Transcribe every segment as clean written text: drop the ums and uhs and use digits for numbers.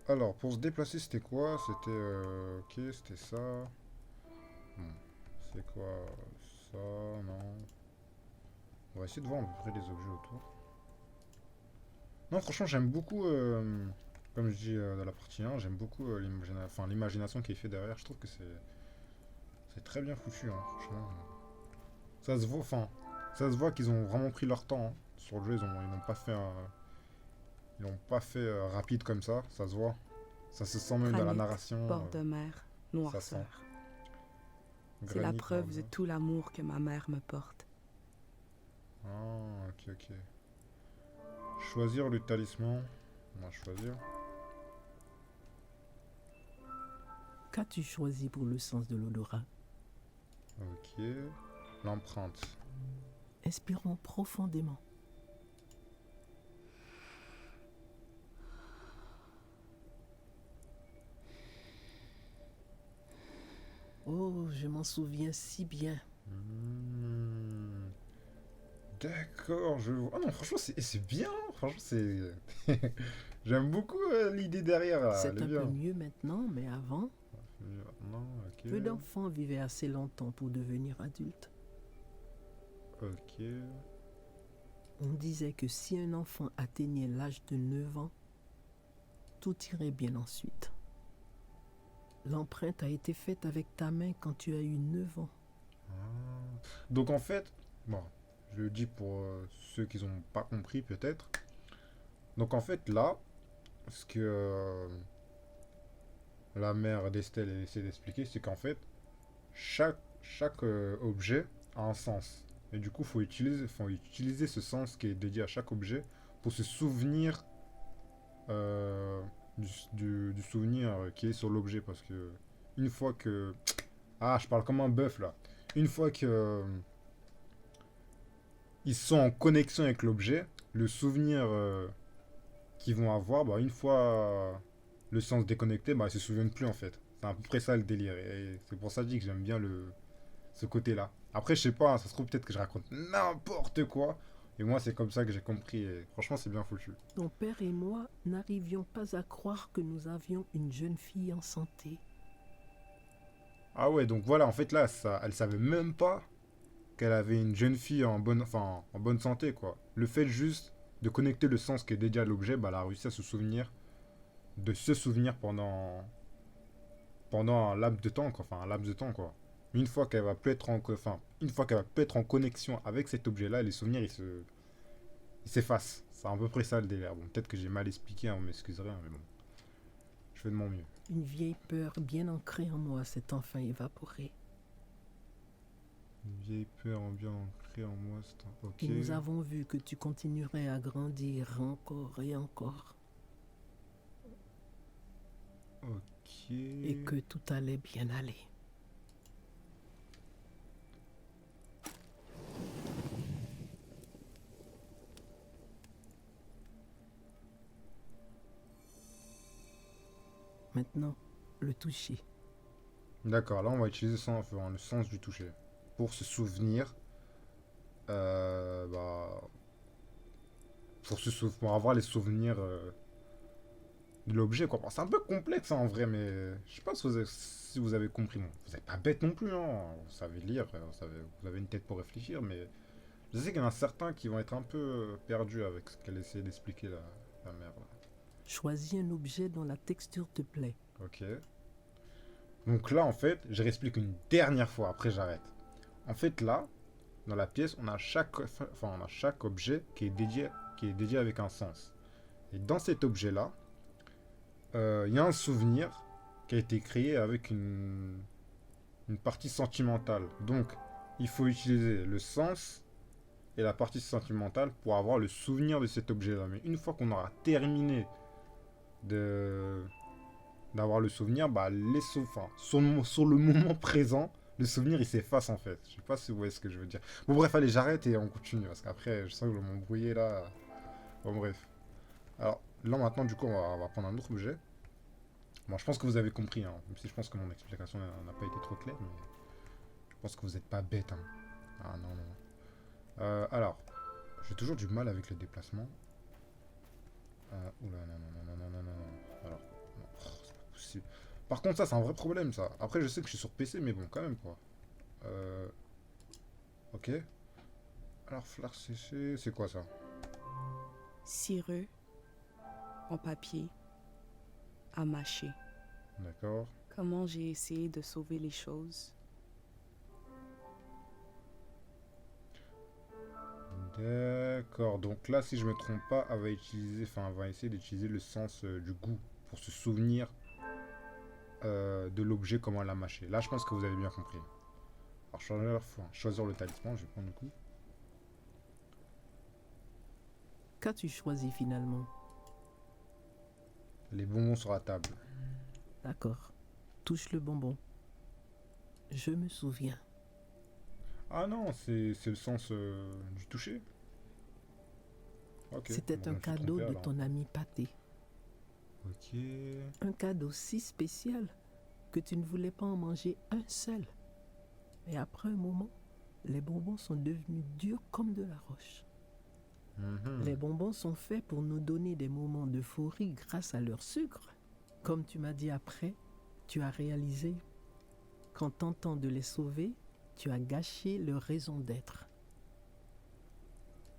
Alors, pour se déplacer, c'était quoi? C'était... ok, c'était ça. Hmm. C'est quoi ça? Non. On va essayer de voir à peu près les objets autour. Non, franchement, j'aime beaucoup, comme je dis dans la partie 1, j'aime beaucoup l'imagination qui est faite derrière. Je trouve que c'est très bien foutu, hein, franchement. Ça se voit, ça se voit qu'ils ont vraiment pris leur temps, hein. Sur le jeu, ils n'ont pas fait, ils l'ont pas fait rapide comme ça se voit. Ça se sent même dans la Granit, narration, bord de mer, ça sent. noirceur. C'est la Granit, preuve de noirceur. tout l'amour que ma mère me porte. Ah, ok, ok. Choisir le talisman. On va choisir. Qu'as-tu choisi pour le sens de l'odorat? Ok. L'empreinte. Inspirons profondément. Oh, je m'en souviens si bien. Hmm. D'accord, je vois. Ah non, franchement, c'est bien. Franchement, c'est. J'aime beaucoup l'idée derrière, là. Elle C'est est un peu bien. mieux maintenant, mais avant, Non, ok. peu d'enfants vivaient assez longtemps pour devenir adultes. Ok. On disait que si un enfant atteignait l'âge de 9 ans, tout irait bien ensuite. L'empreinte a été faite avec ta main quand tu as eu 9 ans. Ah. Donc en fait, bon, je le dis pour ceux qui n'ont pas compris peut-être. Donc en fait là, ce que la mère d'Estelle essaie d'expliquer, c'est qu'en fait, chaque objet a un sens. Et du coup, faut utiliser ce sens qui est dédié à chaque objet pour se souvenir euh, du souvenir qui est sur l'objet. Parce que une fois que... Ah, je parle comme un bœuf là. Une fois que ils sont en connexion avec l'objet, le souvenir qu'ils vont avoir, bah, une fois le sens déconnecté, bah, ils se souviennent plus en fait. C'est à peu près ça le délire. Et c'est pour ça que je dis que j'aime bien ce côté-là. Après, je sais pas, hein, ça se trouve peut-être que je raconte n'importe quoi. Et moi, c'est comme ça que j'ai compris. Et franchement, c'est bien foutu. Ton père et moi n'arrivions pas à croire que nous avions une jeune fille en santé. Ah ouais, donc voilà, en fait là, elle savait même pas qu'elle avait une jeune fille en bonne santé, quoi. Le fait juste de connecter le sens qui est dédié à l'objet, bah, elle a réussi à se souvenir, de se souvenir pendant un laps de temps, quoi. Enfin, un laps de temps, quoi. Une fois qu'elle va plus être une fois qu'elle va plus être en connexion avec cet objet-là, les souvenirs, ils s'effacent. C'est à peu près ça le délire. Bon, peut-être que j'ai mal expliqué, hein, vous m'excuserez, hein, mais bon, je fais de mon mieux. Une vieille peur bien ancrée en moi s'est enfin évaporée. Une vieille peur bien ancrée en moi, c'est un... Et Ok. nous avons vu que tu continuerais à grandir encore et encore. Ok. Et que tout allait bien aller. Maintenant, le toucher. D'accord, là on va utiliser le sens du toucher. Pour se souvenir, bah, pour avoir les souvenirs de l'objet, quoi. Bon, c'est un peu complexe hein, en vrai, mais je sais pas si vous avez compris. Bon, vous n'êtes pas bête non plus, hein. Vous savez lire, vous avez une tête pour réfléchir, mais je sais qu'il y en a certains qui vont être un peu perdus avec ce qu'elle essaie d'expliquer la mère. Là. Choisis un objet dont la texture te plaît. Ok. Donc là, en fait, je réexplique une dernière fois, après j'arrête. En fait, là, dans la pièce, on a chaque objet qui est dédié avec un sens. Et dans cet objet-là, il y a un souvenir qui a été créé avec une partie sentimentale. Donc, il faut utiliser le sens et la partie sentimentale pour avoir le souvenir de cet objet-là. Mais une fois qu'on aura terminé de d'avoir le souvenir, bah, sur le moment présent, le souvenir il s'efface en fait. Je sais pas si vous voyez ce que je veux dire. Bon, bref, allez, j'arrête et on continue parce qu'après, je sens que je vais m'embrouiller là. Bon, bref. Alors, là maintenant, du coup, on va prendre un autre objet. Bon, je pense que vous avez compris, hein, même si je pense que mon explication n'a pas été trop claire, mais je pense que vous n'êtes pas bête. Hein. Ah non, non. Alors, j'ai toujours du mal avec les déplacements. Oula, non, non, non, non, non, non, non. Alors, dessus. Par contre, ça, c'est un vrai problème, ça. Après, je sais que je suis sur PC, mais bon, quand même, quoi. Euh... Ok. Alors, fleurs séchées, c'est quoi ça? Cireux en papier à mâcher. D'accord. Comment j'ai essayé de sauver les choses. D'accord. Donc là, si je me trompe pas, elle va essayer d'utiliser le sens du goût pour se souvenir de l'objet, comment elle l'a mâché. Là, je pense que vous avez bien compris. Alors, choisir le talisman, je vais prendre le coup. Qu'as-tu choisi finalement? Les bonbons sur la table. D'accord. Touche le bonbon. Je me souviens. Ah non, c'est le sens du toucher. Ok. C'était Bon, je un me suis cadeau trompé, de alors. ton ami Pâté. Ok. Un cadeau si spécial que tu ne voulais pas en manger un seul. Mais après un moment, les bonbons sont devenus durs comme de la roche. Mhm. Les bonbons sont faits pour nous donner des moments d'euphorie grâce à leur sucre. Comme tu m'as dit après, tu as réalisé qu'en tentant de les sauver, tu as gâché leur raison d'être.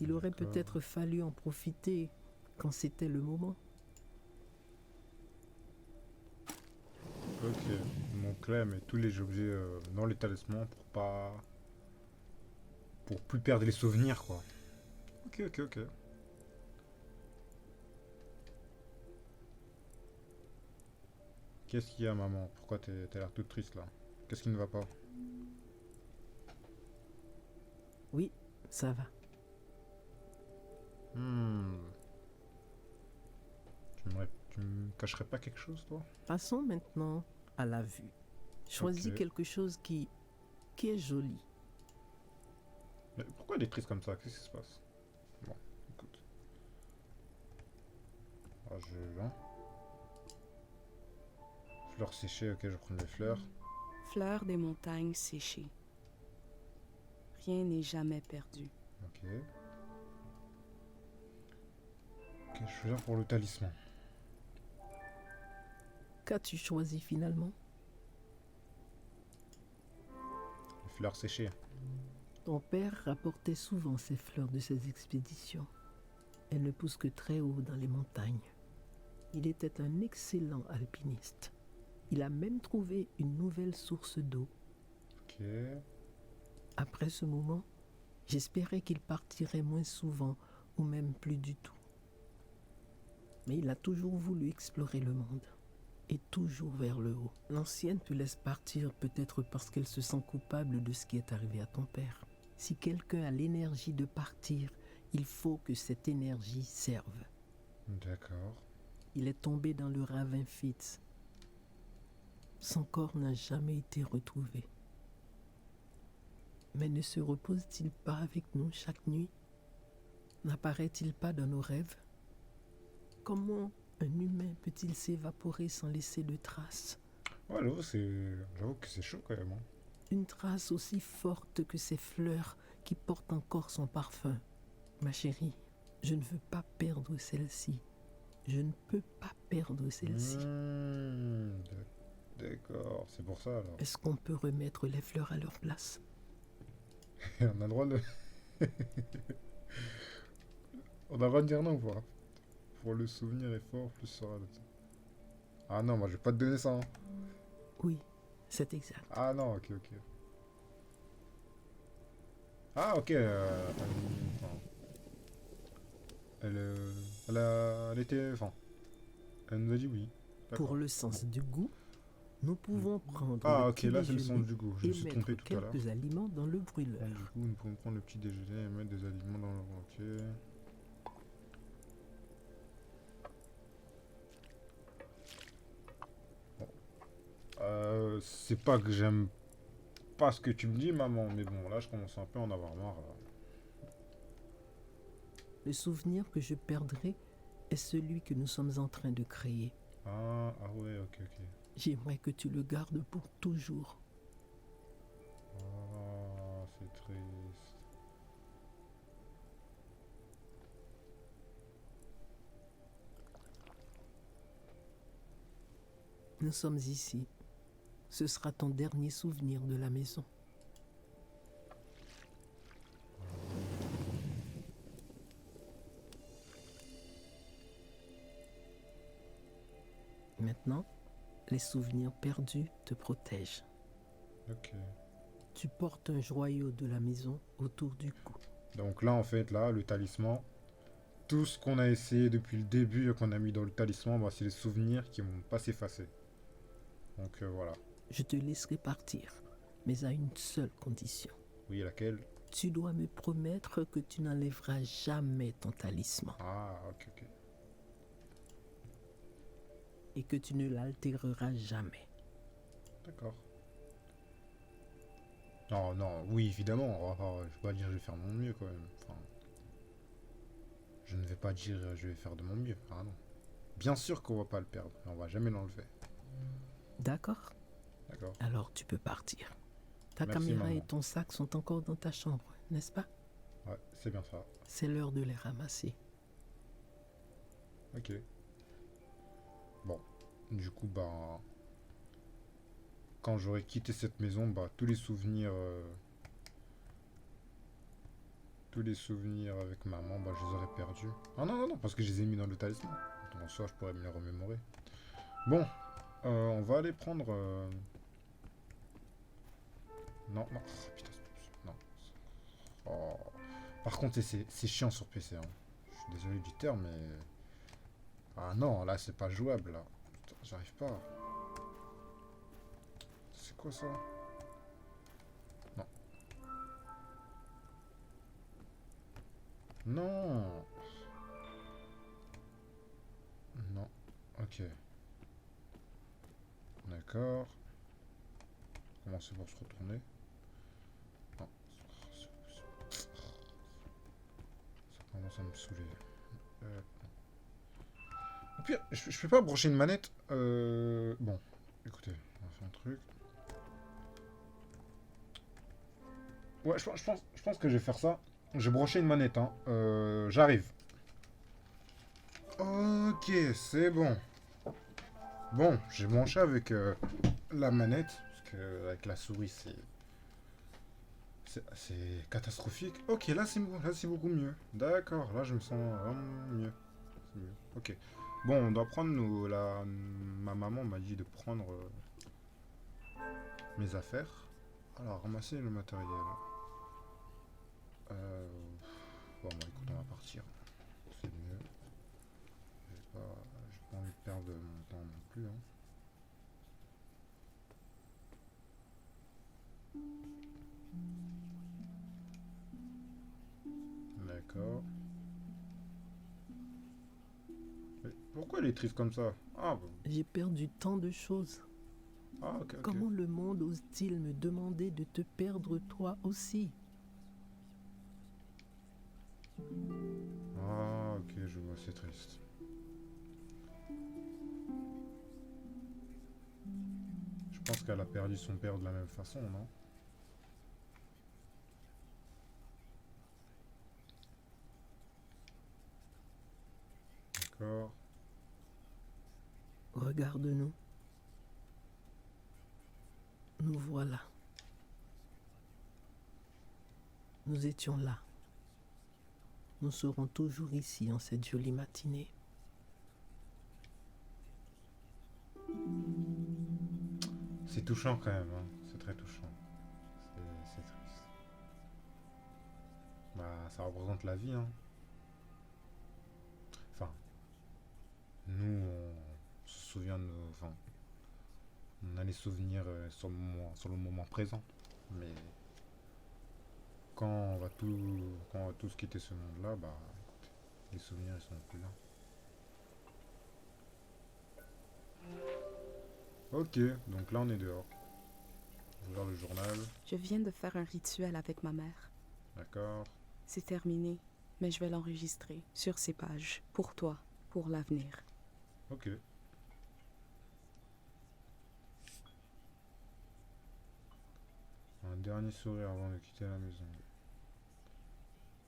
Il aurait D'accord. peut-être fallu en profiter quand c'était le moment. Ok. Donc là, elle met tous les objets dans les talismans pour pas. Pour plus perdre les souvenirs, quoi. Ok, ok, ok. Qu'est-ce qu'il y a, maman? Pourquoi t'as l'air toute triste là? Qu'est-ce qui ne va pas? Oui, ça va. Hmm. Tu me cacherais pas quelque chose, toi? Passons maintenant à la vue. Choisis Ok. quelque chose qui est joli. Mais pourquoi elle est triste comme ça? Qu'est-ce qui se passe? Bon, écoute. Ah, hein. Fleurs séchées, ok, je vais prendre les fleurs. Fleurs des montagnes séchées. Rien n'est jamais perdu. Ok. Ok, je suis là pour le talisman. Qu'as-tu choisi finalement? Les fleurs séchées. Ton père rapportait souvent ces fleurs de ses expéditions. Elles ne poussent que très haut dans les montagnes. Il était un excellent alpiniste. Il a même trouvé une nouvelle source d'eau. Ok. Après ce moment, j'espérais qu'il partirait moins souvent ou même plus du tout. Mais il a toujours voulu explorer le monde et toujours vers le haut. L'ancienne te laisse partir peut-être parce qu'elle se sent coupable de ce qui est arrivé à ton père. Si quelqu'un a l'énergie de partir, il faut que cette énergie serve. D'accord. Il est tombé dans le ravin Fitz. Son corps n'a jamais été retrouvé. Mais ne se repose-t-il pas avec nous chaque nuit? N'apparaît-il pas dans nos rêves? Comment un humain peut-il s'évaporer sans laisser de traces? Ouais, j'avoue que c'est chaud quand même, hein. Une trace aussi forte que ces fleurs qui portent encore son parfum. Ma chérie, je ne veux pas perdre celle-ci. Je ne peux pas perdre celle-ci. D'accord, c'est pour ça alors. Est-ce qu'on peut remettre les fleurs à leur place? On a le droit de. On a le droit de dire non ou pas? Pour le souvenir est fort, plus sera le. Ah non, moi je vais pas te donner ça, hein. Oui, c'est exact. Ah non, ok, ok. Ah ok. Enfin, elle était. Enfin, elle nous a dit oui. D'accord. Pour le sens du goût, nous pouvons prendre Ah le ok, petit là c'est le sens déjeuner du goût. Je me et suis mettre trompé tout à l'heure. quelques aliments dans le Donc, brûleur. du coup, nous pouvons prendre le petit déjeuner et mettre des aliments dans le. Ok. C'est pas que j'aime pas ce que tu me dis, maman, mais bon, là je commence un peu à en avoir marre. Là. Le souvenir que je perdrai est celui que nous sommes en train de créer. Ah ouais, ok, ok. J'aimerais que tu le gardes pour toujours. Ah, c'est triste. Nous sommes ici. Ce sera ton dernier souvenir de la maison. Maintenant, les souvenirs perdus te protègent. Ok. Tu portes un joyau de la maison autour du cou. Donc là, en fait, là, le talisman, tout ce qu'on a essayé depuis le début et qu'on a mis dans le talisman, bah, c'est les souvenirs qui vont pas s'effacer. Donc voilà. Je te laisserai partir, mais à une seule condition. Oui, laquelle? Tu dois me promettre que tu n'enlèveras jamais ton talisman Ah, ok, ok. et que tu ne l'altéreras jamais. D'accord. Non, non, oui, évidemment. Je vais pas dire je vais faire de mon mieux quand même. Enfin, je ne vais pas dire je vais faire de mon mieux. Ah non. Bien sûr qu'on va pas le perdre, mais on va jamais l'enlever. D'accord? D'accord. Alors tu peux partir. Ta Merci, caméra maman. et ton sac sont encore dans ta chambre, n'est-ce pas? Ouais, c'est bien ça. C'est l'heure de les ramasser. Ok. Bon. Du coup, bah. Quand j'aurai quitté cette maison, bah, tous les souvenirs. Tous les souvenirs avec maman, bah, je les aurais perdus. Ah non, non, non, parce que je les ai mis dans le talisman. Donc, en soi, je pourrais me les remémorer. Bon, on va aller prendre. Non, non, oh, putain, non. Oh. Par contre, c'est chiant sur PC. Hein. Je suis désolé du terme, mais. Ah non, là, c'est pas jouable, là. Putain, j'arrive pas. C'est quoi ça? Non. Non. Non. Ok. D'accord. Comment c'est pour se retourner? Non. Ça commence à me saouler. Au pire, je peux pas brancher une manette. Bon, écoutez, on va faire un truc. Ouais, je pense que je vais faire ça. Je vais brancher une manette, hein. J'arrive. Ok, c'est bon. Bon, j'ai branché avec la manette, parce que avec la souris, c'est catastrophique. Ok, là c'est bon, là c'est beaucoup mieux. D'accord, là je me sens vraiment mieux. C'est mieux. Ok. Bon, on doit prendre ma maman m'a dit de prendre mes affaires. Alors, ramasser le matériel. Euh... Bon, bah, écoute, on va partir. C'est mieux. J'ai pas envie de perdre mon temps non plus. Hein. D'accord. Mais pourquoi elle est triste comme ça? Ah, bon. J'ai perdu tant de choses. Ah, ok, ok. Comment le monde ose-t-il me demander de te perdre toi aussi? Ah, ok, je vois, c'est triste. Je pense qu'elle a perdu son père de la même façon, non? D'accord. Regarde-nous. Nous voilà. Nous étions là. Nous serons toujours ici en cette jolie matinée. C'est touchant quand même, hein. C'est très touchant. C'est triste. Bah, ça représente la vie, hein. Enfin, nous, on se souvient de nos... Enfin, on a les souvenirs sur le moment présent. Mais quand quand on va tous quitter ce monde-là, bah, écoute, les souvenirs, ils sont plus là. Ok, donc là, on est dehors. Je regarde le journal. Je viens de faire un rituel avec ma mère. D'accord. C'est terminé, mais je vais l'enregistrer sur ces pages, pour toi, pour l'avenir. Ok. Un dernier sourire avant de quitter la maison.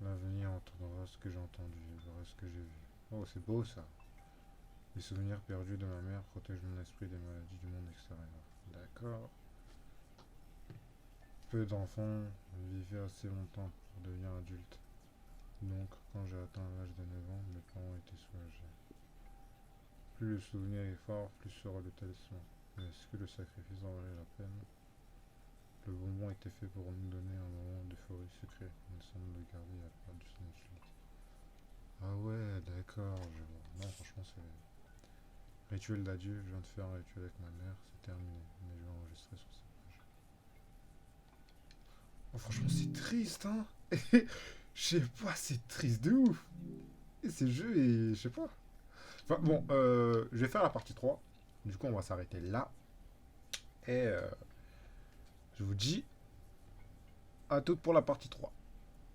L'avenir entendra ce que j'ai entendu, verra ce que j'ai vu. Oh, c'est beau ça. Les souvenirs perdus de ma mère protègent mon esprit des maladies du monde extérieur. D'accord. Peu d'enfants vivaient assez longtemps pour devenir adultes. Donc, quand j'ai atteint l'âge de 9 ans, mes parents étaient soulagés. Plus le souvenir est fort, plus sera le talisman. Mais est-ce que le sacrifice en valait la peine? Le bonbon était fait pour nous donner un moment d'euphorie secret. Il semble le garder à part du son utilité. Ah ouais, d'accord, je vois. Non, franchement, c'est... Rituel d'adieu, je viens de faire un rituel avec ma mère, c'est terminé. Mais je vais enregistrer sur cette page. Oh, franchement, c'est triste, hein. Je sais pas, c'est triste de ouf. Et ces jeux, et je sais pas. Enfin, bon, je vais faire la partie 3. Du coup, on va s'arrêter là. Et je vous dis à toutes pour la partie 3.